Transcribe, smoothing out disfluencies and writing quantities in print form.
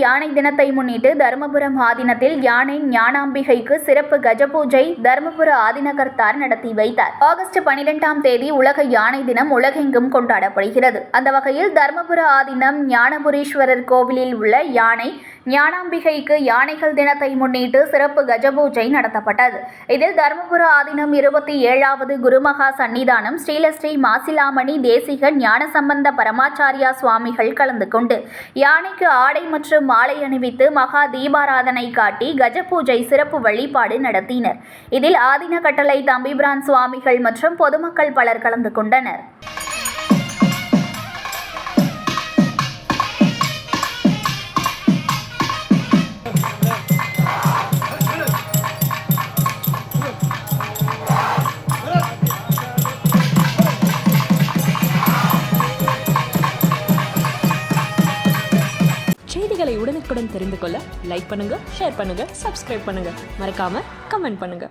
யானை தினத்தை முன்னிட்டு தருமபுரம் ஆதீனத்தில் யானை ஞானாம்பிகைக்கு சிறப்பு கஜ பூஜை தருமபுர ஆதீனகர்த்தார் நடத்தி வைத்தார். ஆகஸ்ட் 12ஆம் தேதி உலக யானை தினம் உலகெங்கும் கொண்டாடப்படுகிறது. அந்த வகையில் தருமபுர ஆதீனம் ஞானபுரீஸ்வரர் கோவிலில் உள்ள யானை ஞானாம்பிகைக்கு யானைகள் தினத்தை முன்னிட்டு சிறப்பு கஜ பூஜை நடத்தப்பட்டது. இதில் தருமபுர ஆதீனம் 27வது குருமகா சன்னிதானம் ஸ்ரீலஸ்ரீ மாசிலாமணி தேசிக ஞானசம்பந்த பரமாச்சாரியா சுவாமிகள் கலந்து கொண்டு யானைக்கு ஆடை மற்றும் மாலை அணிவித்து மகா தீபாராதனை காட்டி கஜ பூஜை சிறப்பு வழிபாடு நடத்தினர். இதில் ஆதீன கட்டளை தம்பிபிரான் சுவாமிகள் மற்றும் பொதுமக்கள் பலர் கலந்து கொண்டனர். செய்திகளை உடனுக்குடன் தெரிந்து கொள்ள லைக் பண்ணுங்க, ஷேர் பண்ணுங்க, சப்ஸ்கிரைப் பண்ணுங்க, மறக்காம கமெண்ட் பண்ணுங்க.